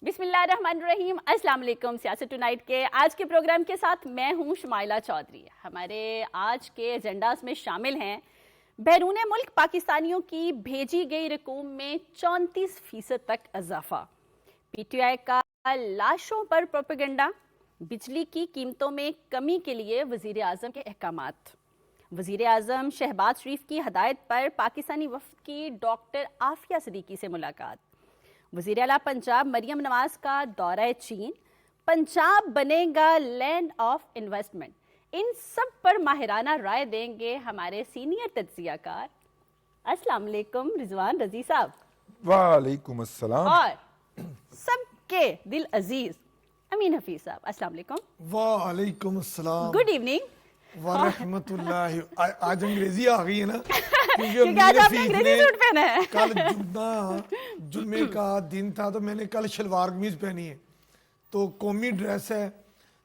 بسم اللہ الرحمن الرحیم. السلام علیکم. سیاست ٹونائٹ کے آج کے پروگرام کے ساتھ میں ہوں شمائلہ چودھری. ہمارے آج کے ایجنڈاز میں شامل ہیں بیرون ملک پاکستانیوں کی بھیجی گئی رقوم میں 34% تک اضافہ, پی ٹی آئی کا لاشوں پر پروپیگنڈا, بجلی کی قیمتوں میں کمی کے لیے وزیر اعظم کے احکامات, وزیر اعظم شہباز شریف کی ہدایت پر پاکستانی وفد کی ڈاکٹر عافیہ صدیقی سے ملاقات, وزیر اعلیٰ پنجاب مریم نواز کا دورہ چین, پنجاب بنے گا لینڈ آف انویسٹمنٹ. ان سب پر ماہرانہ رائے دیں گے ہمارے سینئر تجزیہ کار. السلام علیکم رضوان رضی صاحب. وعلیکم السلام. اور سب کے دل عزیز امین حفیظ صاحب. السلام علیکم. وعلیکم السلام. Good evening. ورحمۃ اللہ. آج انگریزی آ گئی ہے نا, کیونکہ آج آپ نے انگریزی سوٹ پہنا ہے. کل جمعے کا دن تھا تو میں نے کل شلوار قمیض پہنی ہے, تو قومی ڈریس ہے,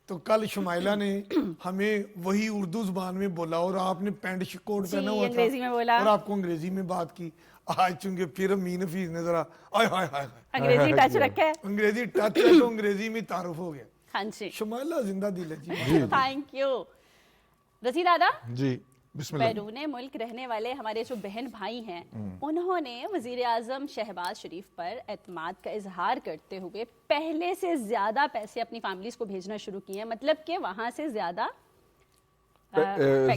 تو کل شمائلہ نے ہمیں وہی اردو زبان میں بولا اور آپ نے پینٹ کوٹ پہنا ہوا تھا اور آپ کو انگریزی میں بات کی. آج چونکہ پھر امین حفیظ نے ذرا انگریزی ٹچ رکھا ہے, انگریزی ٹچ ہے تو انگریزی میں تعارف ہو گیا. ہاں جی شمائلہ زندہ دل ہے جی. Thank you. رضی دادا, جی بسم اللہ. بیرون ملک رہنے والے ہمارے جو بہن بھائی ہیں انہوں نے وزیر اعظم شہباز شریف پر اعتماد کا اظہار کرتے ہوئے پہلے سے زیادہ پیسے اپنی فیملیز کو بھیجنا شروع کیے ہیں, مطلب کہ وہاں سے زیادہ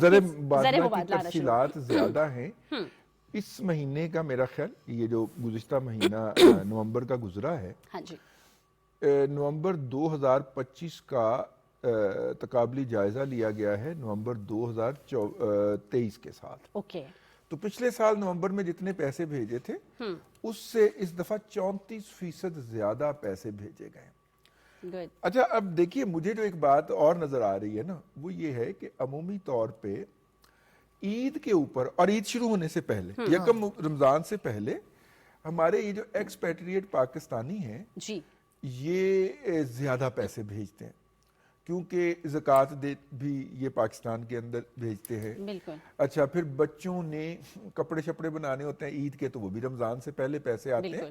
زر مبادلہ کی تفصیلات زیادہ ہیں. اس مہینے کا میرا خیال یہ جو گزشتہ مہینہ نومبر کا گزرا ہے, ہاں جی, نومبر 2025 کا تقابلی جائزہ لیا گیا ہے نومبر 2023 کے ساتھ. اوکے, تو پچھلے سال نومبر میں جتنے پیسے بھیجے تھے اس سے اس دفعہ 34% زیادہ پیسے بھیجے گئے. گڈ. اچھا اب دیکھیے, مجھے جو ایک بات اور نظر آ رہی ہے نا, وہ یہ ہے کہ عمومی طور پہ عید کے اوپر اور عید شروع ہونے سے پہلے یکم رمضان سے پہلے ہمارے یہ جو ایکسپیٹریٹ پاکستانی ہیں جی, یہ زیادہ پیسے بھیجتے ہیں, کیونکہ زکوٰۃ بھی یہ پاکستان کے اندر بھیجتے ہیں. بالکل. اچھا پھر بچوں نے کپڑے شپڑے بنانے ہوتے ہیں عید کے, تو وہ بھی رمضان سے پہلے پیسے آتے ہیں.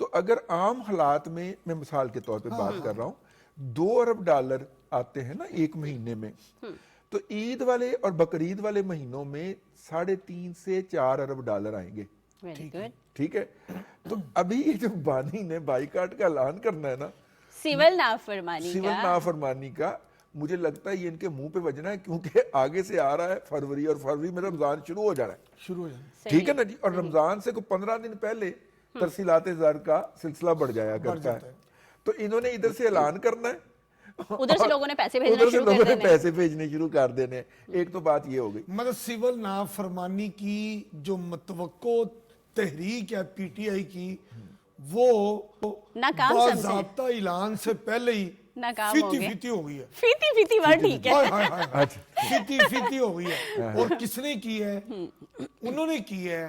تو اگر عام حالات میں مثال کے طور پہ بات کر رہا ہوں, $2 ارب آتے ہیں نا ایک مہینے میں, تو عید والے اور بقرعید والے مہینوں میں $3.5 سے $4 ارب آئیں گے. ٹھیک ہے, تو ابھی یہ جو بانی نے بائیکاٹ کا اعلان کرنا ہے نا, سول نافرمانی کا, مجھے لگتا ہے یہ ان کے منہ پہ بجنا ہے, کیونکہ آگے سے آ رہا ہے فروری, اور فروری میں رمضان شروع ہو جانا ہے. ٹھیک ہے نا جی, اور رمضان سے کوئی 15 دن پہلے ترسیلات زر کا سلسلہ بڑھ جایا کرتا ہے. تو انہوں نے ادھر سے اعلان کرنا ہے, ادھر سے لوگوں نے پیسے بھیجنے شروع کر دینے. ایک تو بات یہ ہو گئی, مطلب سول نافرمانی کی جو متوقع تحریک ہے پی ٹی آئی کی, وہ باضابطہ اعلان سے پہلے ہی فیتی ہو گئی ہے. فیتی ورڈ ٹھیک ہے, فیتی ہو گئی ہے. اور کس نے کی ہے؟ انہوں نے کی ہے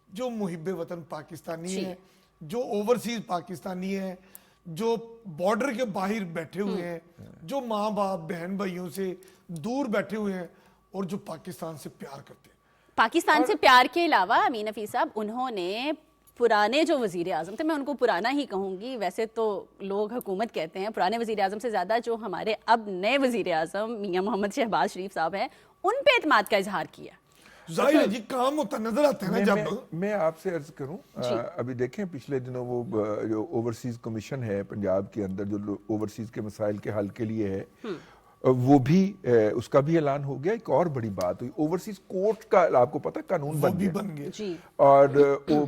جو محب وطن پاکستانی ہے, جو اوورسیز پاکستانی ہے, جو بارڈر کے باہر بیٹھے ہوئے ہیں, جو ماں باپ بہن بھائیوں سے دور بیٹھے ہوئے ہیں, اور جو پاکستان سے پیار کرتے ہیں. پاکستان سے پیار کے علاوہ امین حفیظ صاحب, انہوں نے پرانے جو وزیر اعظم تھے, میں ان کو پرانا ہی کہوں گی, ویسے تو لوگ حکومت کہتے ہیں, پرانے وزیر اعظم سے زیادہ جو ہمارے اب نئے وزیر اعظم میاں محمد شہباز شریف صاحب ہیں, ان پہ اعتماد کا اظہار کیا. ظاہر ہے جی, کام ہوتا نظر آتا ہے نا. جب میں آپ سے عرض کروں, ابھی دیکھیں پچھلے دنوں وہ جو اوورسیز کمیشن ہے پنجاب کے اندر, جو اوورسیز کے مسائل کے حل کے لیے ہے, وہ بھی اس کا بھی اعلان ہو گیا. ایک اور بڑی بات ہوئی, اوورسیز کورٹ کا آپ کو پتہ قانون بن گیا, اور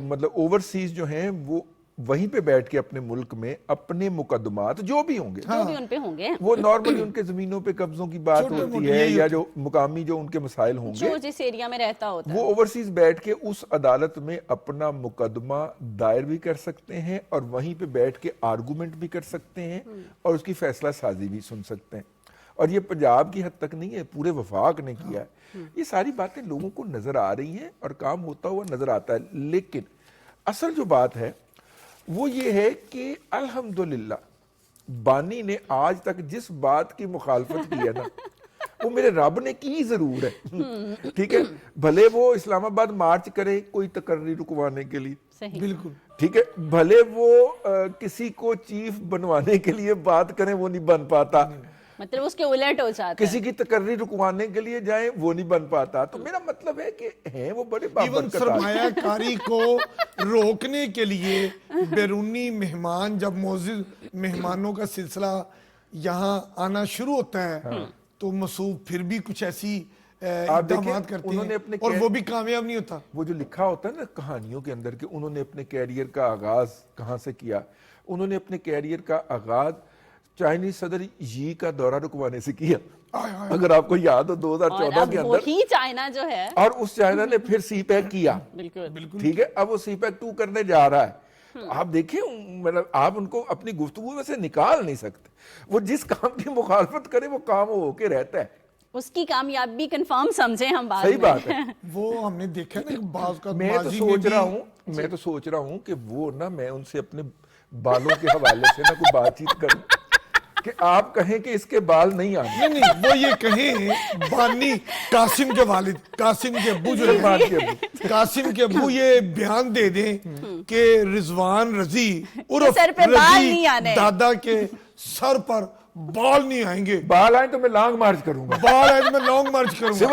مطلب اوورسیز جو ہیں وہ وہیں پہ بیٹھ کے اپنے ملک میں اپنے مقدمات جو بھی ہوں گے, وہ نارملی ان کے زمینوں پہ قبضوں کی بات ہوتی ہے, یا جو مقامی جو ان کے مسائل ہوں گے, جو جس ایریا میں رہتا ہوتا ہے, وہ اوورسیز بیٹھ کے اس عدالت میں اپنا مقدمہ دائر بھی کر سکتے ہیں, اور وہیں پہ بیٹھ کے آرگومنٹ بھی کر سکتے ہیں, اور اس کی فیصلہ سازی بھی سن سکتے ہیں. اور یہ پنجاب کی حد تک نہیں ہے, پورے وفاق نے کیا ہے. یہ ساری باتیں لوگوں کو نظر آ رہی ہیں اور کام ہوتا ہوا نظر آتا ہے. لیکن اصل جو بات ہے وہ یہ ہے کہ الحمدللہ بانی نے آج تک جس بات کی مخالفت کی ہے نا, وہ میرے رب نے کی ضرور ہے. ٹھیک ہے, بھلے وہ اسلام آباد مارچ کرے کوئی تقرری رکوانے کے لیے, صحیح, بالکل ٹھیک ہے, بھلے وہ کسی کو چیف بنوانے کے لیے بات کریں وہ نہیں بن پاتا, مطلب اس کے الٹ ہو جاتا ہے. کسی کی تقرری رکوانے کے لیے جائیں وہ نہیں بن پاتا. تو میرا مطلب ہے کہ ہیں وہ بڑے ایون بابرکت سرمایہ کاری کو روکنے کے لیے بیرونی مہمان, جب معزز مہمانوں کا سلسلہ یہاں آنا شروع ہوتا ہے تو مسعود پھر بھی کچھ ایسی اقدامات کرتے ہیں اور وہ بھی کامیاب نہیں ہوتا. وہ جو لکھا ہوتا ہے نا کہانیوں کے اندر کہ انہوں نے اپنے کیریئر کا آغاز کہاں سے کیا, انہوں نے اپنے کیریئر کا آغاز چائنیز صدر یی کا دورہ رکوانے سے کیا, اگر آپ کو یاد ہو 2014 کے اندر. وہی چائنا جو ہے, اور اس چائنا نے پھر سی پیک کیا, بالکل ٹھیک ہے, اب وہ سی پیک 2 کرنے جا رہا ہے. آپ دیکھیں, مطلب آپ ان کو اپنی گفتگو میں سے نکال نہیں سکتے. وہ جس کام کی مخالفت کرے وہ کام ہو کے رہتا ہے, اس کی کامیابی کنفرم سمجھیں ہم بعد صحیح میں. بات ہے. وہ ہم نے دیکھا نا بعض کا میں تو سوچ رہا ہوں کہ وہ نا میں ان سے اپنے بالوں کے حوالے سے نا کوئی بات چیت کروں کہ آپ کہیں کہ اس کے بال نہیں آنے. نہیں, وہ یہ کہیں بانی قاسم کے والد, قاسم کے ابو جو ہے, قاسم کے ابو یہ بیان دے دیں کہ رضوان رضی عرف سر پہ بال رضی نہیں آنے, دادا کے سر پر بال نہیں آئیں گے. بال آئیں تو میں لانگ مارچ کروں گا, بال آئیں تو میں لانگ مارچ کروں گا.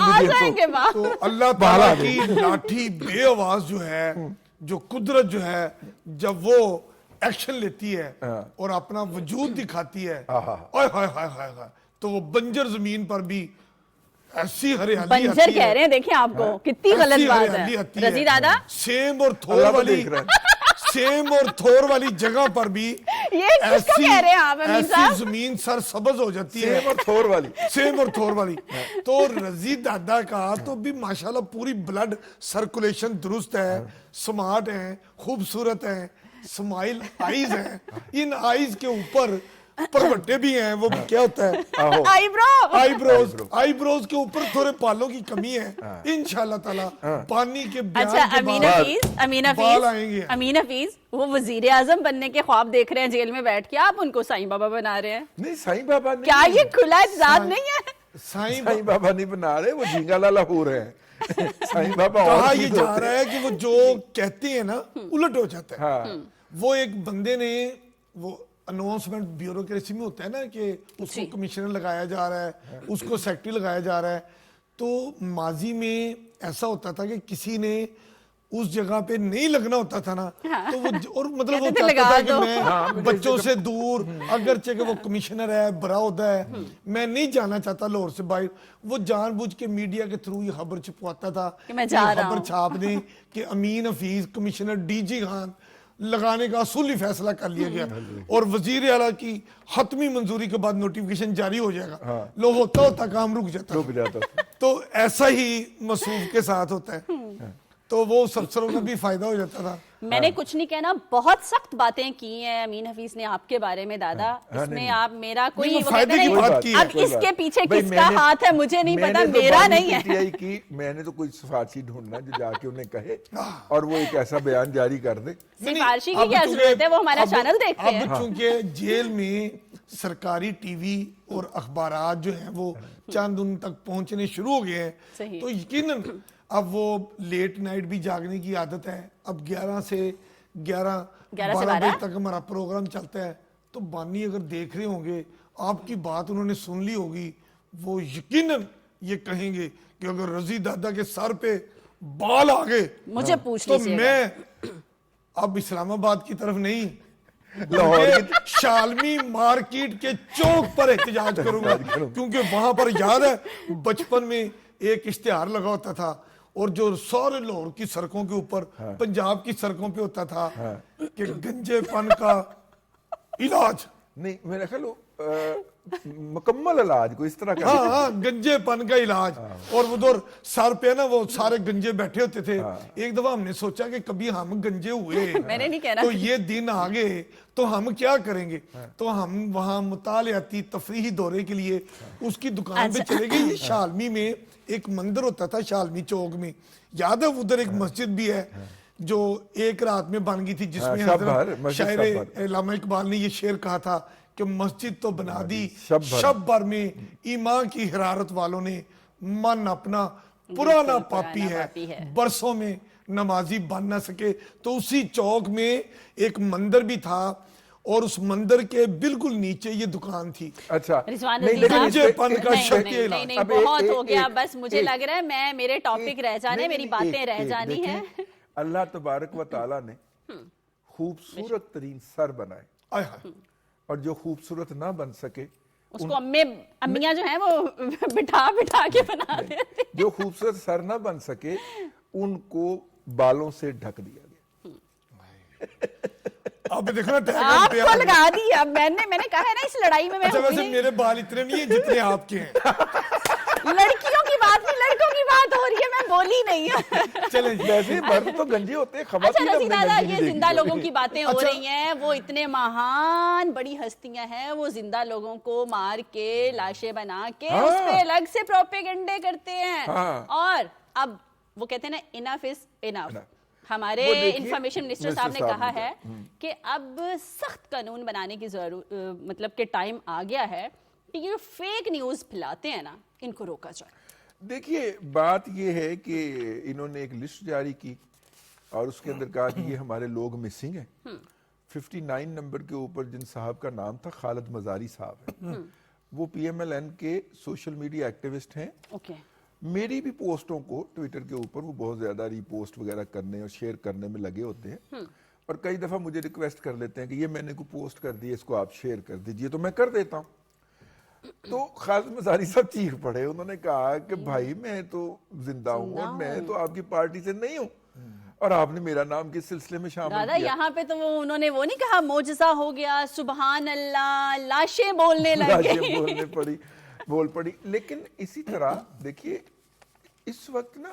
آ جائیں گے بال. تو اللہ تعالیٰ کی لاٹھی بے آواز جو ہے, جو قدرت جو ہے, جب وہ ایکشن لیتی ہے اور اپنا وجود دکھاتی ہے, تو وہ بنجر زمین پر بھی ایسی ہریالی بنجر کہہ رہے ہیں, دیکھیں آپ کو کتنی غلط بات ہے. رضی دادا, سیم اور تھور والی جگہ پر بھی یہ کس کو کہہ رہے ہیں آپ امین صاحب؟ ایسی زمین سر سبز ہو جاتی ہے, سیم اور تھور والی. تو رضی دادا کا تو بھی ماشاءاللہ پوری بلڈ سرکولیشن درست ہے, سمارٹ ہیں, خوبصورت ہیں, سمائل آئیز ہیں, ان آئیز کے اوپر پروٹے بھی ہیں, وہ بھی کیا ہوتا ہے, آئی بروز کے اوپر تھوڑے بالوں کی کمی ہے. انشاءاللہ تعالی پانی کے بیان کے بعد امین حفیظ وہ وزیر اعظم بننے کے خواب دیکھ رہے ہیں جیل میں بیٹھ کے, آپ ان کو سائیں بابا بنا رہے ہیں. نہیں, سائیں بابا نہیں, کیا یہ کھلا اعتراض نہیں ہے؟ سائیں بابا نہیں بنا رہے, وہ جھینگا لالا ہو رہے ہیں. سائیں بابا کہا یہ جا رہا ہے کہ وہ جو کہتے ہیں نا الٹ ہو جاتا ہے. وہ ایک بندے نے, وہ اناؤنسمنٹ بیوروکریسی میں ہوتا ہے نا کہ اس کو کمشنر لگایا جا رہا ہے, اس کو سیکٹری لگایا جا رہا ہے. تو ماضی میں ایسا ہوتا تھا کہ کسی نے اس جگہ پہ نہیں لگنا ہوتا تھا نا, تو وہ اور مطلب وہ چاہتا تھا کہ میں بچوں سے دور, اگرچہ کہ وہ کمشنر ہے, بڑا عہدہ ہے, میں نہیں جانا چاہتا لاہور سے باہر. وہ جان بوجھ کے میڈیا کے تھرو یہ خبر چھپواتا تھا, خبر چھاپ دیں کہ Amin Hafeez commissioner D G Khan لگانے کا اصولی فیصلہ کر لیا گیا اور وزیر اعلیٰ کی حتمی منظوری کے بعد نوٹیفیکیشن جاری ہو جائے گا. لو ہوتا کام رک جاتا. تو ایسا ہی مسعود کے ساتھ ہوتا ہے, تو وہ افسروں کا بھی فائدہ ہو جاتا تھا. میں نے کچھ نہیں کہنا, بہت سخت باتیں کی ہیں امین حفیظ نے آپ کے بارے میں دادا, اس میں آپ میرا کوئی اب اس کے پیچھے کس کا ہاتھ ہے مجھے نہیں پتا, میرا نہیں ہے. میں نے تو کوئی سفارشی ڈھونڈنا جو جا کے انہیں کہے اور وہ ایک ایسا بیان جاری کر دے. سفارشی کی کیا ضرورت ہے, وہ ہمارا چینل دیکھتے ہیں. اب چونکہ جیل میں سرکاری ٹی وی اور اخبارات جو ہیں وہ چند ان تک پہنچنے شروع ہو گئے ہیں, تو یقیناً اب وہ لیٹ نائٹ بھی جاگنے کی عادت ہے. اب 11 سے 12 بجے تک ہمارا پروگرام چلتا ہے. تو بانی اگر دیکھ رہے ہوں گے, آپ کی بات انہوں نے سن لی ہوگی, وہ یقیناً یہ کہیں گے کہ اگر رضی دادا کے سر پہ بال آ گئے مجھے پوچھ تو میں اب اسلام آباد کی طرف نہیں, شالمی مارکیٹ کے چوک پر احتجاج کروں گا. کیونکہ وہاں پر یاد ہے بچپن میں ایک اشتہار لگا ہوتا تھا, اور جو سارے لاہور کی سڑکوں کے اوپر, پنجاب کی سڑکوں پہ ہوتا تھا کہ گنجے پن کا علاج, نہیں میرا خیال مکمل علاج کو اس طرح کا, ہاں گنجے پن کا علاج. اور ادھر سر پہ نا وہ سارے گنجے بیٹھے ہوتے تھے. ایک دفعہ ہم نے سوچا کہ کبھی ہم گنجے ہوئے تو یہ دن آگے تو ہم کیا کریں گے, تو ہم وہاں مطالعاتی تفریحی دورے کے لیے اس کی دکان پہ چلے گئے. شالمی میں ایک مندر ہوتا تھا, شالمی چوک میں, یاد ہے ادھر ایک مسجد بھی ہے جو ایک رات میں بن گئی تھی, جس میں حضرت شاعر علامہ اقبال نے یہ شعر کہا تھا کہ مسجد تو بنا دی شب شب بھر میں ایمان کی حرارت والوں نے من اپنا پرانا پاپی ہے برسوں میں نمازی بن نہ سکے. تو اسی چوک میں ایک مندر بھی تھا اور اس مندر کے بالکل نیچے یہ دکان تھی. اچھا رضوان نہیں، عزیز لیکن آپ- پن کا نہیں، شک نہیں، یہ نہیں، نہیں، اب بہت ایک- ہو گیا. ایک- بس مجھے لگ رہا ہے میرے ٹاپک رہ جانے، میری باتیں رہ جانی ہیں. اللہ تبارک و تعالیٰ نے خوبصورت ترین سر بنائے، آئے ہائے. اور جو خوبصورت نہ بن سکے اس کو امیاں جو ہیں وہ بٹھا بٹھا کے بنا دیتے. جو خوبصورت سر نہ بن سکے ان کو بالوں سے ڈھک دیا گیا. آپ دیکھنا آپ کو لگا دی. اب میں نے کہا ہے نا اس لڑائی میں اچھا ہوئی ویسے نہیں. میرے بال اتنے نہیں ہیں جتنے آپ کے ہیں. لڑکیوں کی بات نہیں، لڑکوں کی بات ہو رہی ہے، میں بولی نہیں ہوں. چلیں ویسے مرد تو گنجے ہوتے ہیں، اچھا خواتین رضی اپنے دادا، گنجی یہ نہیں زندہ دیکھی. لوگوں کی باتیں ہو اچھا. رہی ہیں. وہ اتنے مہان بڑی ہستیاں ہیں، وہ زندہ لوگوں کو مار کے لاشیں بنا کے اس پہ الگ سے پروپیگنڈے کرتے ہیں. اور اب وہ کہتے ہیں نا انف از انف. ہمارے وہ دیکھیے، انفارمیشن منسٹر صاحب نے کہا ہے کہ اب سخت قانون بنانے کی ضرورت، مطلب کہ ٹائم آ گیا ہے کہ یہ فیک نیوز پھیلاتے ہیں نا، ان کو روکا جائے. دیکھیے بات یہ ہے کہ انہوں نے ایک لسٹ جاری کی اور اس کے اندر کہا کہ یہ ہمارے لوگ مسنگ ہیں. 59 نمبر کے اوپر جن صاحب کا نام تھا خالد مزاری صاحب ہے، وہ پی ایم ایل این کے سوشل میڈیا ایکٹیوسٹ ہیں. اوکے. میری بھی پوسٹوں کو ٹویٹر کے اوپر وہ بہت زیادہ ری پوسٹ وغیرہ کرنے اور شیئر کرنے میں لگے ہوتے ہیں، اور کئی دفعہ مجھے ریکویسٹ کر لیتے ہیں کہ یہ میں نے کو پوسٹ کر دی، اس کو آپ شیئر کر دیجئے، تو میں کر دیتا ہوں. تو خالد مزاری صاحب چیخ پڑے، انہوں نے کہا کہ بھائی میں تو زندہ ہوں اور میں تو آپ کی پارٹی سے نہیں ہوں، اور آپ نے میرا نام کس سلسلے میں شامل دادا کیا. یہاں پہ تو انہوں نے وہ نہیں کہا معجزہ ہو گیا، سبحان اللہ، لاشیں بولنے لگ گئی. بولنے بول پڑی. لیکن اسی طرح دیکھیے اس وقت نا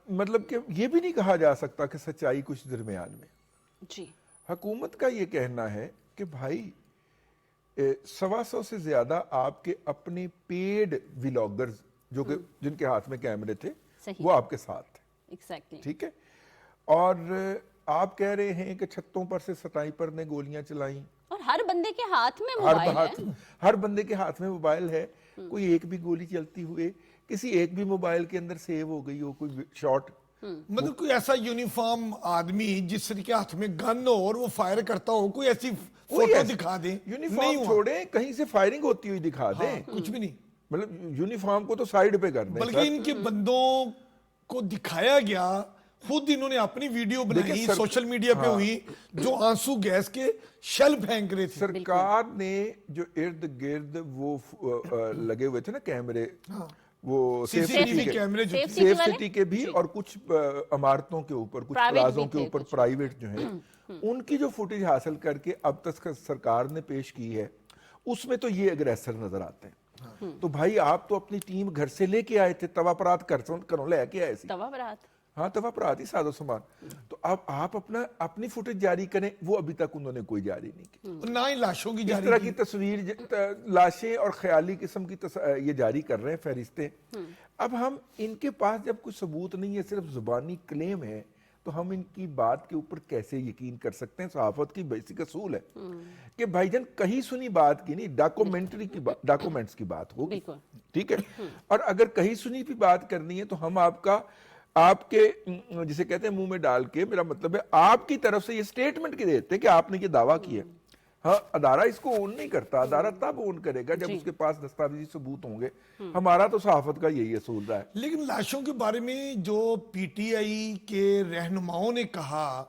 مطلب کہ یہ بھی نہیں کہا جا سکتا کہ سچائی کچھ درمیان میں. جی. حکومت کا یہ کہنا ہے کہ بھائی 125 سے زیادہ آپ کے اپنے پیڈ ویلاگرز جو کہ جن کے ہاتھ میں کیمرے تھے وہ آپ کے ساتھ تھے. ایگزیکٹلی. ٹھیک ہے. اور آپ کہہ رہے ہیں کہ چھتوں پر سے سنائپر نے گولیاں چلائیں، اور ہر بندے کے ہاتھ میں موبائل ہے. ہر بندے کے ہاتھ میں موبائل ہے. کوئی ایک بھی گولی چلتی ہوئے کسی ایک بھی موبائل کے اندر سیو ہو گئی ہو کوئی شاٹ، مطلب کوئی ایسا یونیفارم آدمی جس کے ہاتھ میں گن ہو اور وہ فائر کرتا ہو، کوئی ایسی فوٹو دکھا دیں. یونیفارم چھوڑیں کہیں سے فائرنگ ہوتی ہوئی دکھا دیں. کچھ بھی نہیں. مطلب یونیفارم کو تو سائیڈ پہ کر دیں. بلکہ ان کے بندوں کو دکھایا گیا، خود انہوں نے اپنی ویڈیو بنائی سوشل میڈیا پہ ہوئی، جو آنسو گیس کے شیل پھینک رہے تھے. سرکار نے جو ارد گرد وہ لگے ہوئے تھے نا کیمرے، وہ سیف سٹی کے بھی اور کچھ عمارتوں کے اوپر، کچھ پلازوں کے اوپر پرائیویٹ جو ہیں، ان کی جو فوٹیج حاصل کر کے اب تک سرکار نے پیش کی ہے، اس میں تو یہ اگریسر نظر آتے ہیں. تو بھائی آپ تو اپنی ٹیم گھر سے لے کے آئے تھے، توا پرات کروں لے کے آئے سی. توا برات. ہاں توا پرات ہی سادہ سامان. تو اب آپ اپنی فوٹیج جاری کریں، وہ ابھی تک انہوں نے کوئی جاری نہیں کی. نہ ہی لاشوں کی اس طرح کی تصویر لاشیں اور خیالی قسم کی یہ جاری کر رہے ہیں فہرستیں. اب ہم ان کے پاس جب کوئی ثبوت نہیں ہے، صرف زبانی کلیم ہے، تو ہم ان کی بات کے اوپر کیسے یقین کر سکتے ہیں؟ صحافت کی بیسک اصول ہے کہ بھائی جان کہیں سنی بات کی نہیں، ڈاکومنٹس کی بات ہوگی. ٹھیک ہے. اور اگر کہیں سنی بھی بات کرنی ہے تو ہم آپ کے جسے کہتے ہیں منہ میں ڈال کے، میرا مطلب ہے آپ کی طرف سے یہ سٹیٹمنٹ کے دیتے کہ آپ نے یہ دعویٰ کیا. ہاں ادارہ اس کو اون نہیں کرتا، ادارہ تب اون کرے گا جب اس کے پاس دستاویزی ثبوت ہوں گے. ہمارا تو صحافت کا یہی اصول رہا ہے. لیکن لاشوں کے بارے میں جو پی ٹی آئی کے رہنماؤں نے کہا،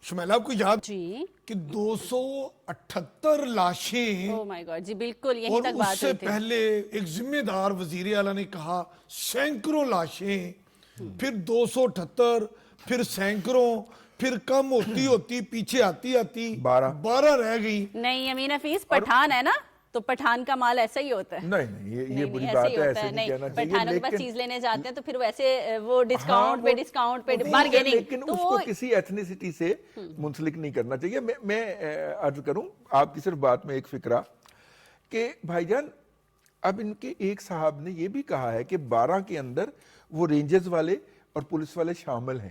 شمیلہ آپ کو یاد کہ 278 لاشیں، او مائی گاڈ. جی بالکل یہیں اور تک اس بات سے ہوئی تھی. پہلے ایک ذمہ دار وزیر اعلیٰ نے کہا سینکڑوں لاشیں، پھر 278، پھر سینکڑوں، پھر کم ہوتی پیچھے آتی 12 رہ گئی. نہیں امین حفیظ، پٹھان ہے نا، تو پٹھان کا مال ایسا ہی ہوتا ہے. نہیں یہ بری بات ہے، ایسے نہیں کہنا چاہیے. پٹھانوں کے پاس چیز لینے جاتے ہیں تو پھر ویسے وہ ڈسکاؤنٹ پہ بارگیننگ. لیکن اس کو کسی ایتھنیسٹی سے منسلک نہیں کرنا چاہیے. میں عرض کروں آپ کی صرف بات میں ایک فکرہ کہ بھائی جان اب ان کے ایک صاحب نے یہ بھی کہا ہے کہ 12 کے اندر وہ رینجرز والے اور پولیس والے شامل ہیں.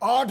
8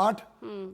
8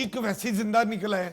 ਇੱਕ ਵੈਸੀ ਜ਼ਿੰਦਾ ਨਿਕਲਾ ਹੈ,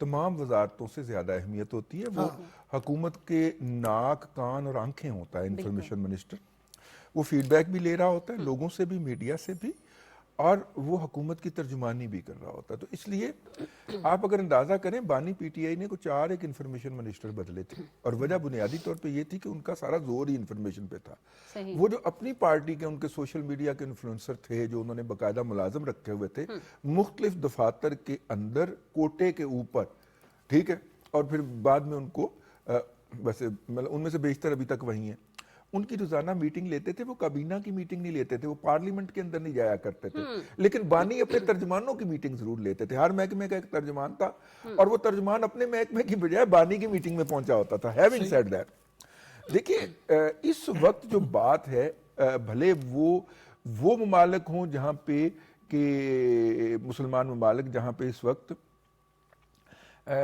تمام وزارتوں سے زیادہ اہمیت ہوتی ہے. وہ حکومت کے ناک کان اور آنکھیں ہوتا ہے انفارمیشن منسٹر. وہ فیڈ بیک بھی لے رہا ہوتا ہے لوگوں سے بھی, میڈیا سے بھی, اور وہ حکومت کی ترجمانی بھی کر رہا ہوتا ہے. تو اس لیے آپ اگر اندازہ کریں, بانی پی ٹی آئی نے کو 4 ایک انفارمیشن منسٹر بدلے تھے, اور وجہ بنیادی طور پہ یہ تھی کہ ان کا سارا زور ہی انفارمیشن پہ تھا. وہ جو اپنی پارٹی کے ان کے سوشل میڈیا کے انفلوئنسر تھے, جو انہوں نے باقاعدہ ملازم رکھے ہوئے تھے مختلف دفاتر کے اندر کوٹے کے اوپر, ٹھیک ہے, اور پھر بعد میں ان کو ویسے ان میں سے بیشتر ابھی تک وہی ہیں, ان کی روزانہ میٹنگ لیتے تھے. وہ کابینہ کی میٹنگ نہیں لیتے تھے, وہ پارلیمنٹ کے اندر نہیں جایا کرتے تھے, لیکن بانی اپنے ترجمانوں کی میٹنگ ضرور لیتے تھے. ہر محکمے کا ایک ترجمان تھا, اور وہ ترجمان اپنے محکمے کی بجائے بانی کی میٹنگ میں پہنچا ہوتا تھا. ہیونگ سیڈ دیٹ, دیکھیے اس وقت جو بات ہے, بھلے وہ ممالک ہوں جہاں پہ کہ مسلمان ممالک جہاں پہ اس وقت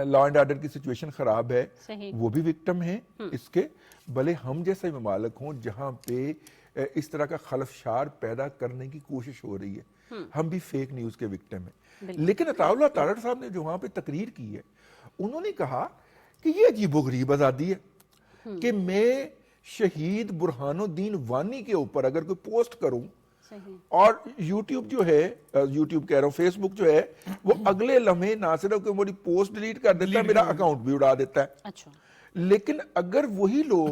لا اینڈ آرڈر کی سچویشن خراب ہے, وہ بھی وکٹم ہیں اس کے, بھلے ہم جیسے ممالک ہوں جہاں پہ اس طرح کا خلفشار پیدا کرنے کی کوشش ہو رہی ہے, ہم بھی فیک نیوز کے وکٹم ہیں. لیکن عطا اللہ تارڑ صاحب نے جو وہاں پہ تقریر کی ہے, انہوں نے کہا کہ یہ عجیب و غریب آزادی ہے کہ میں شہید برہان الدین وانی کے اوپر اگر کوئی پوسٹ کروں, اور یوٹیوب جو ہے, یوٹیوب کہہ رہا ہوں, فیس بک جو ہے, وہ اگلے لمحے نہ صرف کہ میری پوسٹ ڈیلیٹ کر دیتا ہے, میرا اکاؤنٹ بھی اڑا دیتا ہے. لیکن اگر وہی لوگ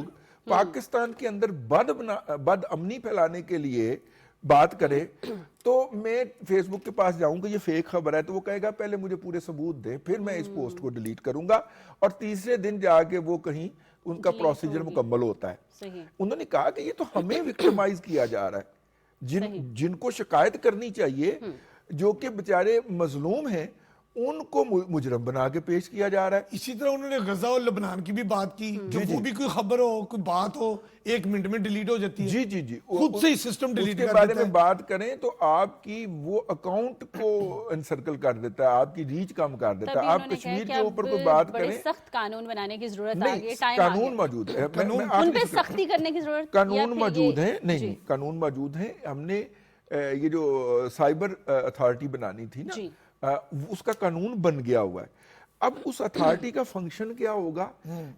پاکستان کے اندر بد امنی پھیلانے کے لیے بات کرے, تو میں فیس بک کے پاس جاؤں کہ یہ فیک خبر ہے, تو وہ کہے گا پہلے مجھے پورے ثبوت دیں, پھر میں اس پوسٹ کو ڈیلیٹ کروں گا, اور تیسرے دن جا کے وہ کہیں ان کا پروسیجر مکمل ہوتا ہے. انہوں نے کہا کہ یہ تو ہمیں وکٹمائز کیا جا رہا ہے. جن کو شکایت کرنی چاہیے, جو کہ بیچارے مظلوم ہیں, ان کو مجرم بنا کے پیش کیا جا رہا ہے. اسی طرح انہوں نے غزہ اور لبنان کی بھی بات کی, جو وہ بھی کوئی خبر ہو, کوئی بات ہو, 1 منٹ میں ڈیلیٹ ہو جاتی ہے. جی خود سے ہی سسٹم ڈیلیٹ کر دیتا ہے. اس کے بارے میں بات کریں تو آپ کی وہ اکاؤنٹ کو انسرکل کر دیتا ہے, آپ کی ریچ کم کر دیتا ہے. آپ کشمیر کے اوپر کوئی بات کریں, سخت قانون بنانے کی ضرورت آ گئی, قانون موجود ہے, ان پہ سختی کرنے کی ضرورت, قانون موجود ہیں, نہیں قانون موجود ہیں. ہم نے یہ جو سائبر اتھارٹی بنانی تھی نا, اس کا قانون بن گیا ہوا ہے. اب اس اتھارٹی کا فنکشن کیا ہوگا,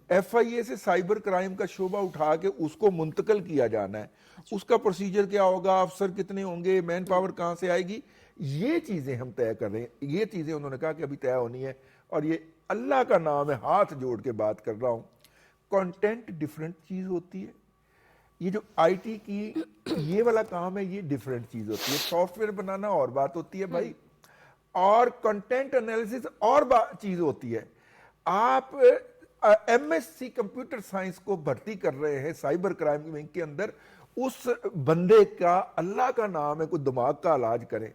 ایف آئی اے سے سائبر کرائم کا شعبہ اٹھا کے اس کو منتقل کیا جانا ہے. اس کا پروسیجر کیا ہوگا, افسر کتنے ہوں گے, مین پاور کہاں سے آئے گی, یہ چیزیں ہم طے کر رہے ہیں. یہ چیزیں انہوں نے کہا کہ ابھی طے ہونی ہے, اور یہ اللہ کا نام ہے, ہاتھ جوڑ کے بات کر رہا ہوں, کنٹینٹ ڈیفرنٹ چیز ہوتی ہے. یہ جو آئی ٹی کی یہ والا کام ہے, یہ ڈیفرنٹ چیز ہوتی ہے. سافٹ ویئر بنانا اور بات ہوتی ہے بھائی, اور کنٹینٹ انالیسس اور چیز ہوتی ہے. آپ M S C computer science کو بھرتی کر رہے ہیں سائبر کرائم ونگ کے اندر, اس بندے کا اللہ کا نام ہے کوئی دماغ کا علاج کرے.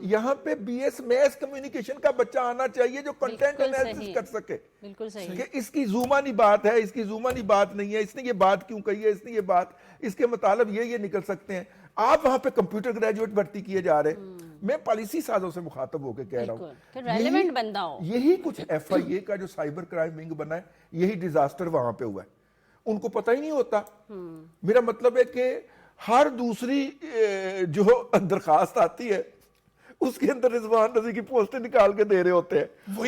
یہاں پہ بی ایس میس کمیونیکیشن کا بچہ آنا چاہیے جو کنٹینٹ انالیسس کر سکے. بالکل صحیح کہ اس کی زومانی بات ہے, اس کی زومانی بات نہیں ہے, اس نے یہ بات کیوں کہی ہے, اس نے یہ بات, اس کے مطالب یہ نکل سکتے ہیں. آپ وہاں پہ کمپیوٹر گریجویٹ بھرتی کیے جا رہے ہیں. میں پالیسی سازوں سے مخاطب ہو کے کہہ رہا ہوں, یہی کچھ ایف آئی اے کا جو سائبر کرائم ونگ بنا ہے, یہی ڈیزاسٹر وہاں پہ ہوا ہے. ان کو پتہ ہی نہیں ہوتا. میرا مطلب ہے کہ ہر دوسری جو درخواست آتی ہے اس کے اندر رضوان رضی کی پوسٹیں نکال کے دے رہے ہوتے ہیں.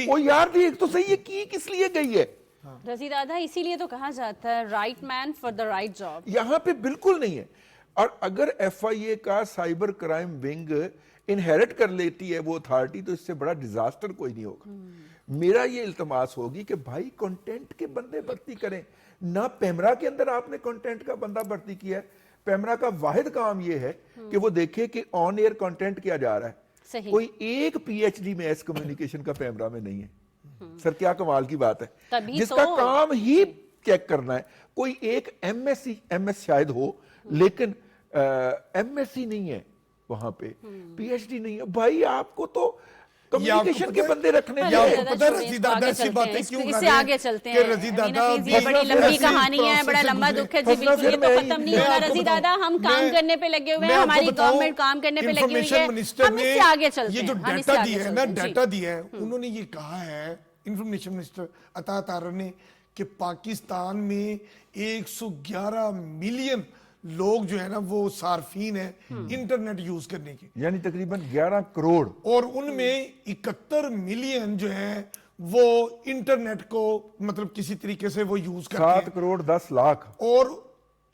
وہ یار دیکھ تو صحیح ہے کی کس لیے گئی ہے. رضی دادا, اسی لیے تو کہا جاتا ہے right man for the right job. یہاں پہ بالکل نہیں ہے. اور اگر ایف آئی اے کا سائبر کرائم ونگ انہیرٹ کر لیتی ہے وہ اتھارٹی, تو اس سے بڑا ڈیزاسٹر کوئی نہیں ہوگا. میرا یہ التماس ہوگی کہ بھائی کنٹینٹ کے بندے بھرتی کریں. نہ پیمرا کے اندر آپ نے کنٹینٹ کا بندہ بھرتی کیا ہے. پیمرا کا واحد کام یہ ہے کہ وہ دیکھے کہ آن ایئر کنٹینٹ کیا جا رہا ہے. کوئی ایک P H D mass communication کا پیمرا میں نہیں ہے. سر کیا کمال کی بات ہے, جس کا کام ہی چیک کرنا ہے. کوئی ایک ایم ایس شاید ہو, لیکن ایم ایس سی نہیں ہے وہاں پہ, پی ایچ ڈی نہیں ہے. بھائی آپ کو تو کمیونیکیشن کے بندے رکھنے ہیں. آپ کو پتہ ہے رضی دادا ایسی باتیں کیوں کر رہے ہیں, آگے چلتے ہیں, کہ رضی دادا یہ بڑی لمبی کہانی ہے, بڑا لمبا دکھ ہے جی, بالکل یہ تو ختم نہیں ہوگا. رضی دادا ہم کام کرنے پہ لگے ہوئے ہیں, ہماری گورنمنٹ کام کرنے پہ لگی ہوئی ہے, ہم اس سے آگے چلتے ہیں. یہ جو ڈیٹا دیا ہے نا, ڈیٹا دیا ہے, انہوں نے یہ کہا ہے انفارمیشن منسٹر عطا تارڑ نے کہ پاکستان میں 111 ملین لوگ جو ہے نا وہ صارفین ہیں انٹرنیٹ یوز کرنے کی, یعنی تقریباً 11 کروڑ, اور ان میں 71 ملین جو ہیں وہ انٹرنیٹ کو مطلب کسی طریقے سے وہ یوز کرتے 7 ہیں کروڑ 10 لاکھ اور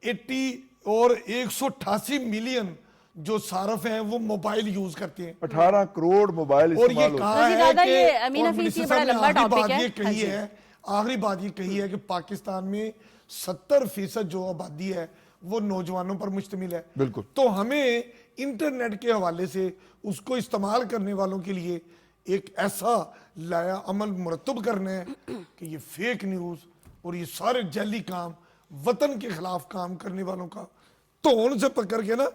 188 ملین جو صارف ہیں وہ موبائل یوز کرتے ہیں 18 کروڑ موبائل اور یہ استعمال ہوتے کہا وزیر ہے اعلیٰ کہ یہ امین اور حفیظ منسٹر یہ صاحب بڑا نے لمبا آخری ٹاپک بات ہے. یہ ہاں کہی جی. ہے آخری بات یہ کہی ہے کہ پاکستان میں 70% جو آبادی ہے وہ نوجوانوں پر مشتمل ہے. بالکل. تو ہمیں انٹرنیٹ کے حوالے سے اس کو استعمال کرنے والوں کے لیے ایک ایسا لایا عمل مرتب کرنا ہے کہ یہ فیک نیوز اور یہ سارے جعلی کام وطن کے خلاف کام کرنے والوں کا تون سے پکڑ کے نا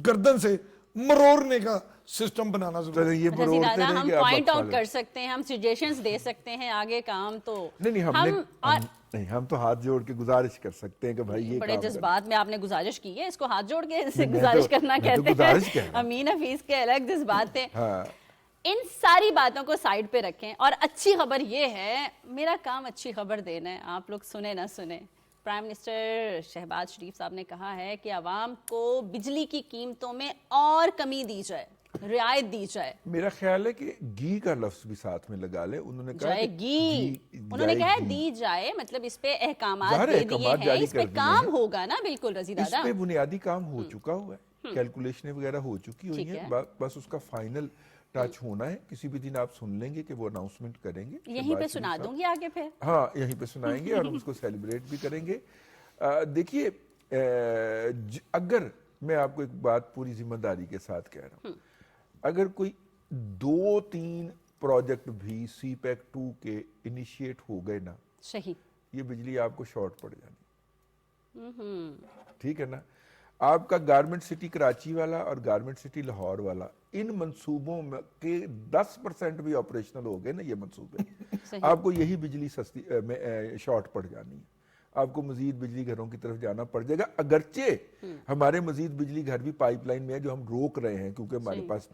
گردن سے مرورنے کا سسٹم بنانا ضروری ہے. یہ رضی مروڑتے دادا رہیں ہم گے. آپ پوائنٹ کھا آؤٹ لیں. کر سکتے ہیں, ہم سجیشنز دے سکتے ہیں آگے کام تو نہیں ہم تو ہاتھ جوڑ کے گزارش کر سکتے ہیں کہ بھائی یہ بڑے کام کریں. جذبات میں آپ نے گزارش کی ہے, اس کو ہاتھ جوڑ کے اسے میں گزارش تو- کرنا میں تو کہتے گزارش کہہ ہیں. رہا ہوں. امین حفیظ کے الگ جذبات تھے. ہاں ان ساری باتوں کو سائیڈ پہ رکھیں اور اچھی خبر یہ ہے, میرا کام اچھی خبر دینا ہے, آپ لوگ سنیں نہ سنیں. پرائم منسٹر شہباز شریف صاحب نے کہا ہے کہ عوام کو بجلی کی قیمتوں میں اور کمی دی جائے, رعایت دی جائے. میرا خیال ہے کہ گھی کا لفظ بھی ساتھ میں لگا لے. انہوں نے کہا جائے کہ گی, انہوں نے کہا ہے دی جائے, مطلب اس پہ احکامات ظاہر ہے دے دیے احکامات ہیں, جاری اس پہ کر دیے کام ہیں. ہوگا نا. بالکل رضی اس دادا. پہ بنیادی کام ہو چکا ہوا ہے, کیلکولیشنیں وغیرہ ہو چکی ہوئی ٹھیک ہیں, ہے. بس اس کا فائنل ٹچ ہونا ہے. کسی بھی دن آپ سن لیں گے کہ وہ اناؤنسمنٹ کریں گے. یہیں پہ سنا دوں گی آگے پھر. ہاں یہیں پہ سنائیں گے اور ہم اس کو سیلیبریٹ بھی کریں گے. دیکھیے اگر میں آپ کو ایک بات پوری ذمہ داری کے ساتھ کہہ رہا ہوں, اگر کوئی 2-3 پروجیکٹ بھی سی پیک 2 کے انیشیٹ ہو گئے نا, صحیح, یہ بجلی آپ کو شارٹ پڑ جانی. ٹھیک ہے نا. آپ کا گارمنٹ سٹی کراچی والا اور گارمنٹ سٹی لاہور والا, ان منصوبوں کے 10% بھی آپریشنل ہو گئے نا یہ منصوبے, آپ کو یہی بجلی سستی شارٹ پڑ جانی ہے. آپ کو مزید بجلی گھروں کی طرف جانا پڑ جائے گا. اگرچہ ہمارے مزید بجلی گھر بھی پائپ لائن میں ہے جو ہم روک رہے ہیں کیونکہ ہمارے پاس,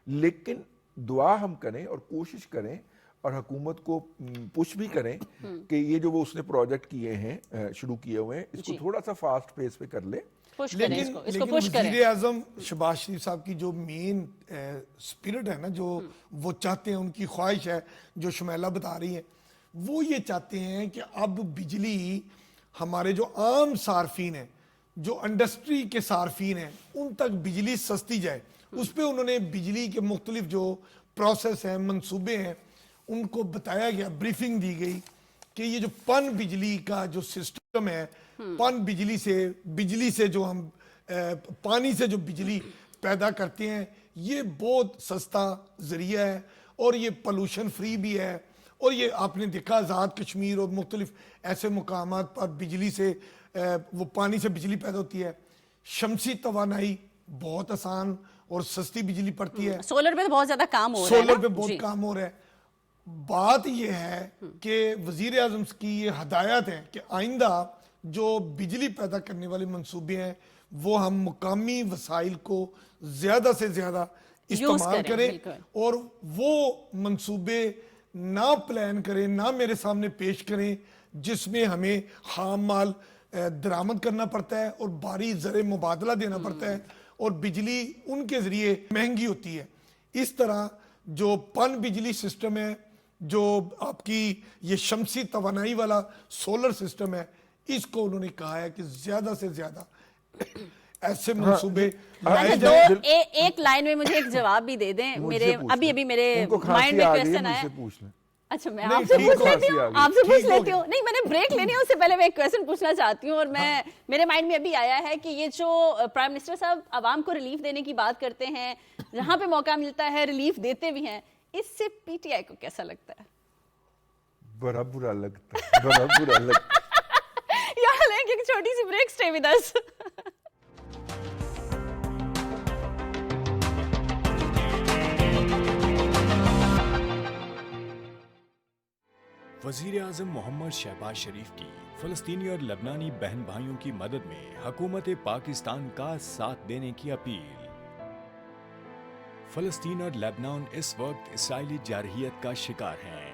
لیکن دعا ہم کریں اور کوشش کریں اور حکومت کو پش بھی کریں کہ یہ جو وہ اس نے پروجیکٹ کیے ہیں, شروع کیے ہوئے ہیں, اس کو تھوڑا سا فاسٹ پیس پہ کر لے. لیکن وزیر اعظم شہباز شریف صاحب کی جو مین سپرٹ ہے نا, جو وہ چاہتے ہیں, ان کی خواہش ہے جو شمیلہ بتا رہی ہے, وہ یہ چاہتے ہیں کہ اب بجلی ہمارے جو عام صارفین ہیں, جو انڈسٹری کے صارفین ہیں, ان تک بجلی سستی جائے. اس پہ انہوں نے بجلی کے مختلف جو پروسیس ہیں, منصوبے ہیں, ان کو بتایا گیا, بریفنگ دی گئی کہ یہ جو پن بجلی کا جو سسٹم ہے, پن بجلی سے جو ہم پانی سے جو بجلی پیدا کرتے ہیں, یہ بہت سستا ذریعہ ہے اور یہ پولوشن فری بھی ہے. اور یہ آپ نے دیکھا آزاد کشمیر اور مختلف ایسے مقامات پر بجلی سے وہ پانی سے بجلی پیدا ہوتی ہے. شمسی توانائی بہت آسان اور سستی بجلی پڑتی ہے. سولر پہ بہت زیادہ کام ہو رہا ہے, سولر پہ بہت کام ہو رہا ہے. بات یہ ہے کہ وزیر اعظم کی یہ ہدایت ہے کہ آئندہ جو بجلی پیدا کرنے والے منصوبے ہیں وہ ہم مقامی وسائل کو زیادہ سے زیادہ استعمال کریں اور وہ منصوبے نہ پلان کریں, نہ میرے سامنے پیش کریں جس میں ہمیں خام مال درآمد کرنا پڑتا ہے اور بھاری زر مبادلہ دینا پڑتا ہے اور بجلی ان کے ذریعے مہنگی ہوتی ہے. اس طرح جو پن بجلی سسٹم ہے, جو آپ کی یہ شمسی توانائی والا سولر سسٹم ہے, اس کو انہوں نے کہا ہے کہ زیادہ سے زیادہ ایسے منصوبے لائے جائیں. ایک لائن میں مجھے ایک جواب بھی دے دیں. میرے ابھی میرے مائنڈ میں کویسچن آیا. اچھا میں آپ سے پوچھ لیتی ہوں, آپ سے پوچھ لیتی ہوں. نہیں, میں نے بریک لینی ہے, اس سے پہلے میں ایک کویسچن پوچھنا چاہتی ہوں. اور میرے مائنڈ میں ابھی آیا ہے کہ یہ جو پرائم منسٹر صاحب عوام کو ریلیف دینے کی بات کرتے ہیں, جہاں پہ موقع ملتا ہے ریلیف دیتے بھی ہیں, اس سے پی ٹی آئی کو کیسا لگتا ہے؟ بڑا برا لگتا ہے, بڑا برا لگتا ہے. یہاں لیں کہ ایک چھوٹی سی بریک, سٹے ود اس. وزیر اعظم محمد شہباز شریف کی فلسطینی اور لبنانی بہن بھائیوں کی مدد میں حکومت پاکستان کا ساتھ دینے کی اپیل. فلسطین اور لبنان اس وقت اسرائیلی جارحیت کا شکار ہیں.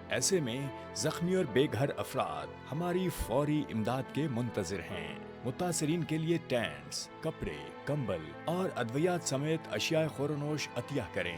ایسے میں زخمی اور بے گھر افراد ہماری فوری امداد کے منتظر ہیں. متاثرین کے لیے ٹینٹس, کپڑے, کمبل اور ادویات سمیت اشیاء خورنوش عطیہ کریں.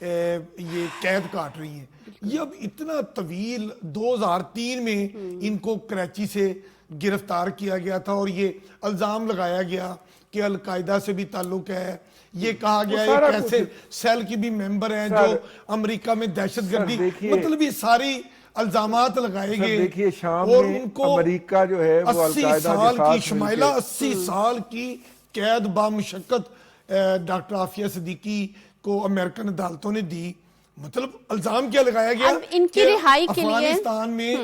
یہ قید کاٹ رہی ہیں. یہ اب اتنا طویل 2003 میں ان کو کراچی سے گرفتار کیا گیا تھا اور یہ الزام لگایا گیا کہ القاعدہ سے بھی تعلق ہے. یہ کہا گیا ایک ایسے سیل کی بھی ممبر ہیں جو امریکہ میں دہشت گردی, مطلب یہ ساری الزامات لگائے گئے اور ان کو امریکہ جو ہے 80 سال کی شمائلہ 80 سال کی قید بامشقت ڈاکٹر عافیہ صدیقی کو امریکن عدالتوں نے دی. مطلب الزام کیا لگایا گیا ان کی رہائی کے لیے افغانستان میں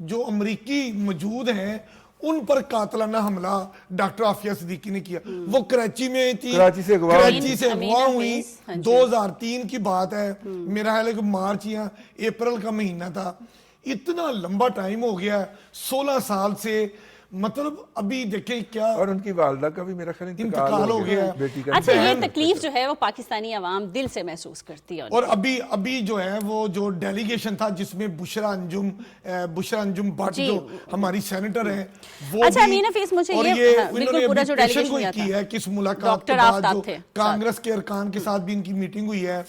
جو امریکی موجود ہیں ان پر قاتلانہ حملہ ڈاکٹر عافیہ صدیقی نے کیا. وہ کراچی میں تھی, کراچی سے اغوا ہوئی, 2003 کی بات ہے, میرا خیال ہے کہ مارچ یا اپریل کا مہینہ تھا. اتنا لمبا ٹائم ہو گیا 16 سال سے. مطلب ابھی دیکھیں کیا, اور ان کی والدہ کا بھی میرا خیال انتقال ہو گیا. اچھا, یہ تکلیف جو ہے وہ پاکستانی عوام دل سے محسوس کرتی ہے. اور ابھی جو ہے وہ جو ڈیلیگیشن تھا جس میں بشرا انجم بٹ جو ہماری سینیٹر ہیں وہ, اچھا امین حفیظ, مجھے یہ بالکل پورا جو ڈیلیگیشن کی ہے کس ملاقات کے بعد جو کانگریس کے ارکان کے ساتھ بھی ان کی میٹنگ ہوئی ہے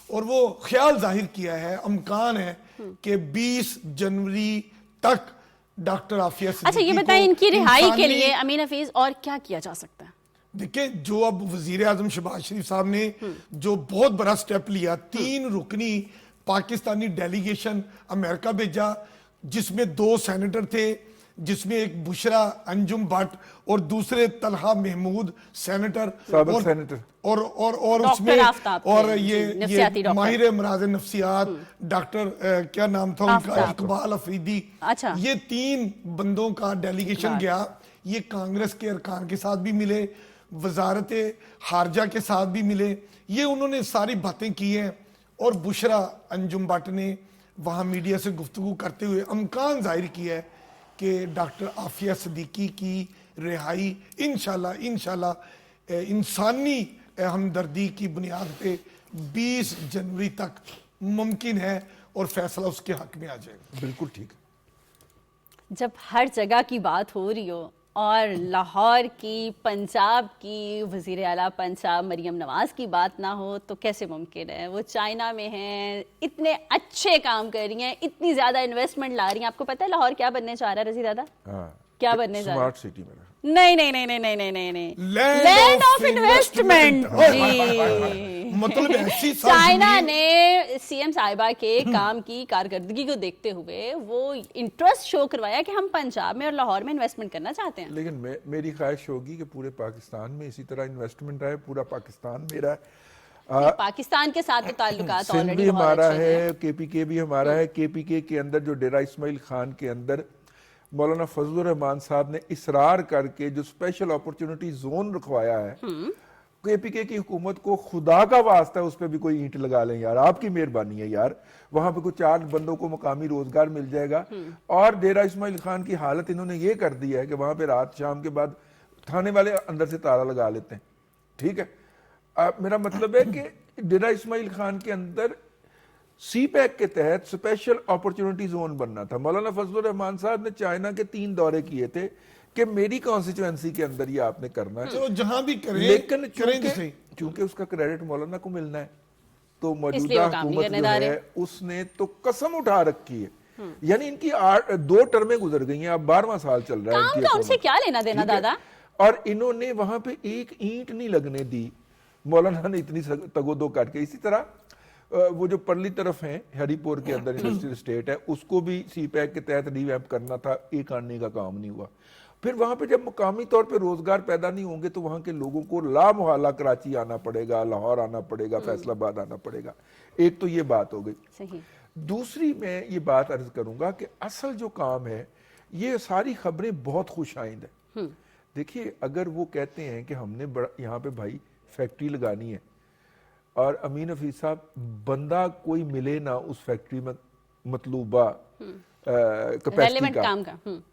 اور وہ خیال ظاہر کیا ہے, امکان ہے کہ 20 جنوری تک ڈاکٹر عافیہ صدیقی. اچھا یہ بتائیں ان کی رہائی کے لیے امین حفیظ اور کیا کیا جا سکتا ہے؟ دیکھیں جو اب وزیر اعظم شہباز شریف صاحب نے جو بہت بڑا سٹیپ لیا, 3 رکنی پاکستانی ڈیلیگیشن امریکہ بھیجا جس میں 2 سینیٹر تھے, جس میں ایک بشرا انجم بٹ اور دوسرے طلحہ محمود سینیٹر اور اس میں اور یہ ماہر امراض نفسیات ڈاکٹر کیا نام تھا ان کا, اقبال افریدی. یہ 3 بندوں کا ڈیلیگیشن گیا. یہ کانگریس کے ارکان کے ساتھ بھی ملے, وزارت خارجہ کے ساتھ بھی ملے, یہ انہوں نے ساری باتیں کی ہیں. اور بشرا انجم بٹ نے وہاں میڈیا سے گفتگو کرتے ہوئے امکان ظاہر کیا ہے کہ ڈاکٹر عافیہ صدیقی کی رہائی انشاءاللہ انسانی ہمدردی کی بنیاد پہ 20 جنوری تک ممکن ہے اور فیصلہ اس کے حق میں آ جائے گا. بالکل ٹھیک ہے. جب ہر جگہ کی بات ہو رہی ہو اور لاہور کی, پنجاب کی, وزیر اعلیٰ پنجاب مریم نواز کی بات نہ ہو تو کیسے ممکن ہے؟ وہ چائنا میں ہیں, اتنے اچھے کام کر رہی ہیں, اتنی زیادہ انویسٹمنٹ لا رہی ہیں. آپ کو پتہ ہے لاہور کیا بننے جا رہا ہے رضی دادا؟ کیا بننے جا رہا ہے؟ اسمارٹ سٹی میں نہیں, لینڈ آف انویسٹمنٹ. جی, مطلب ایسی چائنا نے سی ایم صاحبہ کے کام کی کارکردگی کو دیکھتے ہوئے وہ انٹرسٹ شو کروایا کہ ہم پنجاب میں اور لاہور میں انویسٹمنٹ کرنا چاہتے ہیں. لیکن میری خواہش ہوگی کہ پورے پاکستان میں اسی طرح انویسٹمنٹ آئے. پورا پاکستان میرا ہے, پاکستان کے ساتھ تعلقات سندھ بھی ہمارا ہے, کے پی کے بھی ہمارا ہے. کے پی کے اندر جو ڈیرہ اسماعیل خان کے اندر مولانا فضل الرحمان صاحب نے اصرار کر کے جو اسپیشل اپورچونٹی زون رکھوایا ہے, کے پی کے کی حکومت کو خدا کا واسطہ ہے اس پہ بھی کوئی اینٹ لگا لیں یار, آپ کی مہربانی ہے یار. وہاں پہ کوئی 4 بندوں کو مقامی روزگار مل جائے گا. اور ڈیرہ اسماعیل خان کی حالت انہوں نے یہ کر دی ہے کہ وہاں پہ رات شام کے بعد تھانے والے اندر سے تالا لگا لیتے ہیں. ٹھیک ہے, میرا مطلب ہے کہ ڈیرہ اسماعیل خان کے اندر سی پیک کے تحت اسپیشل اپورچونٹی زون بننا تھا. مولانا فضل الرحمان صاحب نے چائنا کے 3 دورے کیے تھے کہ میری کانسٹیچوئنسی کے اندر یہ آپ نے کرنا ہے, چلو جہاں بھی کریں, لیکن چونکہ اس کا کریڈٹ مولانا کو ملنا ہے تو موجودہ حکومت جو ہے اس نے تو قسم اٹھا رکھی ہے. یعنی ان کی 2 ٹرمیں گزر گئی ہیں, اب 12واں سال چل رہا ہے. کام کا ان سے کیا لینا دینا دادا؟ اور انہوں نے وہاں پہ ایک اینٹ نہیں لگنے دی مولانا نے اتنی تگودو کر کے. اسی طرح وہ جو پرلی طرف ہیں ہری پور کے اندر انڈسٹریل اسٹیٹ ہے, اس کو بھی سی پیک کے تحت ری ویمپ کرنا تھا, ایک آنے کا کام نہیں ہوا. پھر وہاں پہ جب مقامی طور پہ روزگار پیدا نہیں ہوں گے تو وہاں کے لوگوں کو لا محالہ کراچی آنا پڑے گا, لاہور آنا پڑے گا, فیصل آباد آنا پڑے گا. ایک تو یہ بات ہو گئی. دوسری میں یہ بات عرض کروں گا کہ اصل جو کام ہے یہ ساری خبریں بہت خوش آئند ہیں. دیکھیے اگر وہ کہتے ہیں کہ ہم نے یہاں پہ بھائی فیکٹری لگانی ہے اور امین حفیظ صاحب بندہ کوئی ملے نہ اس فیکٹری میں مطلوبہ کیپیسٹی کا,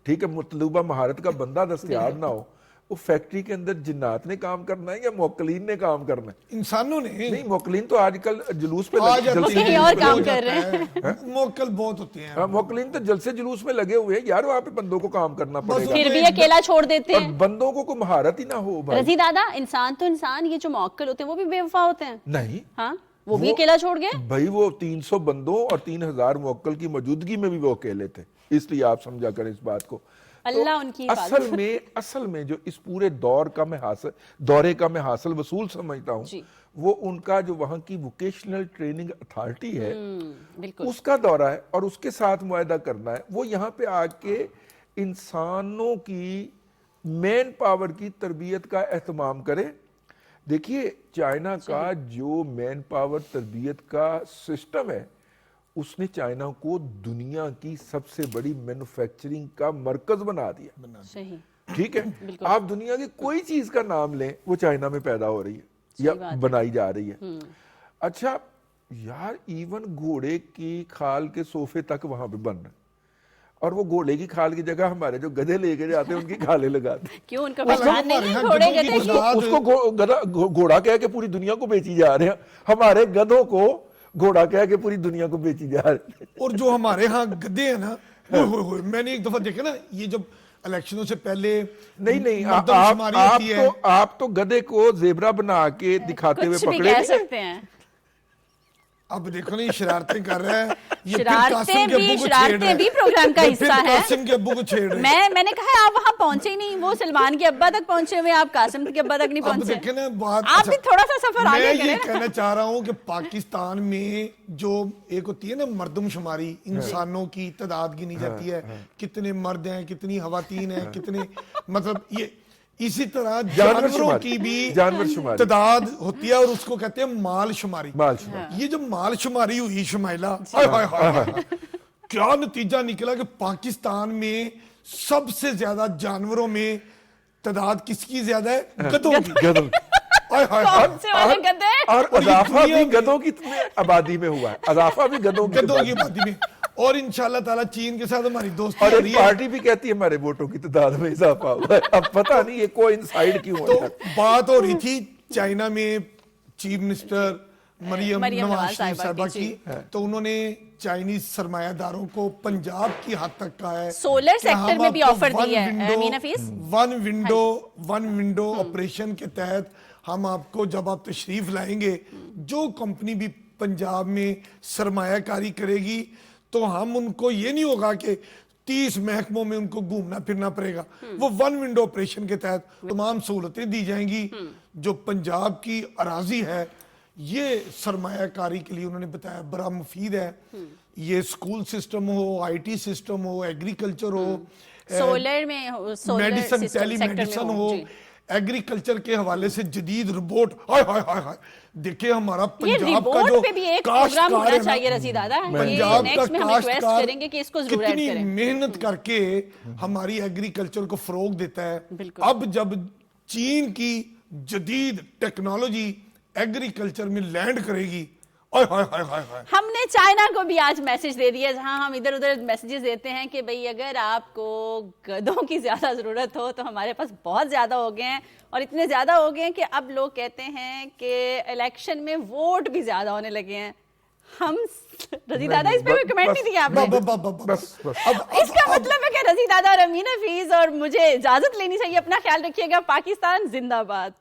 ٹھیک ہے, مطلوبہ مہارت کا بندہ دستیاب نہ ہو, وہ فیکٹری کے اندر جنات نے کام کرنا ہے یا موکلین نے کام کرنا ہے؟ انسانوں نے نہیں, موکلین تو آج کل جلوس پہ کہیں اور کام کر رہے ہیں. موکل بہت ہوتے ہیں, موکلین تو جلسے جلوس میں لگے ہوئے ہیں یار, وہاں پہ بندوں کو کام کرنا پڑے گا, پھر بھی اکیلا چھوڑ دیتے ہیں. بندوں کو کوئی مہارت ہی نہ ہو. رضی دادا انسان تو انسان, یہ جو موکل ہوتے ہیں وہ بھی بے وفا ہوتے ہیں. نہیں, ہاں وہ بھی اکیلا چھوڑ گئے بھائی وہ 300 بندوں اور 3000 موکل کی موجودگی میں بھی وہ اکیلے تھے، اس لیے آپ سمجھا کریں اس بات کو۔ اللہ ان کی اصل میں جو اس پورے دورے کا میں حاصل وصول سمجھتا ہوں وہ ان کا جو وہاں کی ووکیشنل ٹریننگ اتھارٹی ہے اس کا دورہ ہے، اور اس کے ساتھ معاہدہ کرنا ہے وہ یہاں پہ آ کے انسانوں کی مین پاور کی تربیت کا اہتمام کرے۔ دیکھیے چائنا کا جو مین پاور تربیت کا سسٹم ہے اس نے چائنا کو دنیا کی سب سے بڑی مینوفیکچرنگ کا مرکز بنا دیا۔ صحیح، ٹھیک ہے، آپ دنیا کی کوئی چیز کا نام لیں وہ چائنا میں پیدا ہو رہی ہے یا بنائی جا رہی ہے۔ اچھا یار ایون گھوڑے کی کھال کے صوفے تک وہاں پہ بن رہے، اور وہ گھوڑے کی کھال کی جگہ ہمارے جو گدھے لے کے جاتے ہیں ان کی کھالیں لگاتے ہیں۔ کیوں ان کا پہچان نہیں ہے گھوڑے گدھے کی؟ اس کو گھوڑا کہہ کے پوری دنیا کو بیچی جا رہے ہیں، ہمارے گدھوں کو گھوڑا کہہ کے پوری دنیا کو بیچی جا رہے ہیں۔ اور جو ہمارے ہاں گدھے ہیں نا، میں نے ایک دفعہ دیکھا نا، یہ جب الیکشنوں سے پہلے نہیں مردم شماری ہوتی ہے، آپ تو گدھے کو زیبرا بنا کے دکھاتے ہوئے کچھ بھی پکڑے کہہ سکتے ہیں۔ اب دیکھو نا یہ شرارتیں کر رہا ہے، یہ پھر شرارتیں قاسم کے ابو کو چھیڑ شرارتیں رہا بھی ہے، پروگرام کا یہ پھر حصہ ہے۔ قاسم کے ابو کو چھیڑ رہے ہیں۔ میں نے کہا آپ وہاں پہنچے ہی نہیں، وہ سلمان کے ابا تک پہنچے ہوئے، آپ قاسم کے ابا تک نہیں اب پہنچے۔ دیکھیں نا بات، آپ بھی تھوڑا سا سفر آگے میں کریں یہ نا۔ کہنا چاہ رہا ہوں کہ پاکستان میں جو ایک ہوتی ہے نا مردم شماری، انسانوں کی تعداد گنی جاتی ہے، کتنے مرد ہیں، کتنی خواتین ہیں، کتنے، مطلب یہ اسی طرح جانوروں کی بھی تعداد ہوتی ہے، اور اس کو کہتے ہیں مال شماری۔ یہ جو مال شماری ہوئی شمائلہ، کیا نتیجہ نکلا کہ پاکستان میں سب سے زیادہ جانوروں میں تعداد کس کی زیادہ ہے؟ گدھوں کی۔ کون سے والے گدھے؟ اور اضافہ بھی گدھوں کی آبادی میں ہوا ہے، اضافہ بھی گدھوں کی آبادی میں، اور انشاءاللہ تعالیٰ چین کے ساتھ ہماری دوستی اور ہو ایک رہی ہے۔ پارٹی بھی کہتی ہے ہمارے ووٹوں کی تعداد میں اضافہ ہوا ہے۔ اب پتہ نہیں یہ کوئی انسائیڈ کیوں تو ہے۔ بات ہو رہی تھی چائنا میں چیف منسٹر مریم نواز شریف صاحبہ کی، تو انہوں نے چائنیز سرمایہ داروں کو پنجاب کی حد تک کہا ہے سولر سیکٹر میں بھی آفر دی ہے ون حفیظ۔ ونڈو آپریشن کے تحت ہم آپ کو، جب آپ تشریف لائیں گے، جو کمپنی بھی پنجاب میں سرمایہ کاری کرے گی تو ہم ان کو یہ نہیں ہوگا کہ 30 محکموں میں ان کو گھومنا پھرنا پڑے گا، وہ ون ونڈو آپریشن کے تحت تمام سہولتیں دی جائیں گی۔ جو پنجاب کی اراضی ہے یہ سرمایہ کاری کے لیے انہوں نے بتایا بڑا مفید ہے، یہ school system who, I T system who, agriculture who, solar میں میڈیسن، ٹیلی میڈیسن ہو، ایگریکلچر کے حوالے سے جدید روبوٹ۔ دیکھیں ہمارا پنجاب کا جو کاشتکار ہے، پنجاب کا کاشتکار کتنی محنت کر کے ہماری ایگریکلچر کو فروغ دیتا ہے۔ اب جب چین کی جدید ٹیکنالوجی ایگریکلچر میں لینڈ کرے گی، ہم نے چائنا کو بھی آج میسج دے دیا، جہاں ہم ادھر ادھر میسیجز دیتے ہیں کہ بھئی اگر آپ کو گدھوں کی زیادہ ضرورت ہو تو ہمارے پاس بہت زیادہ ہو گئے ہیں، اور اتنے زیادہ ہو گئے ہیں کہ اب لوگ کہتے ہیں کہ الیکشن میں ووٹ بھی زیادہ ہونے لگے ہیں۔ ہم رضی دادا اس پہ کوئی کمنٹ نہیں دیا آپ نے؟ اس کا مطلب ہے کہ رضی دادا اور امین حفیظ اور مجھے اجازت لینی چاہیے۔ اپنا خیال رکھیے گا۔ پاکستان زندہ باد۔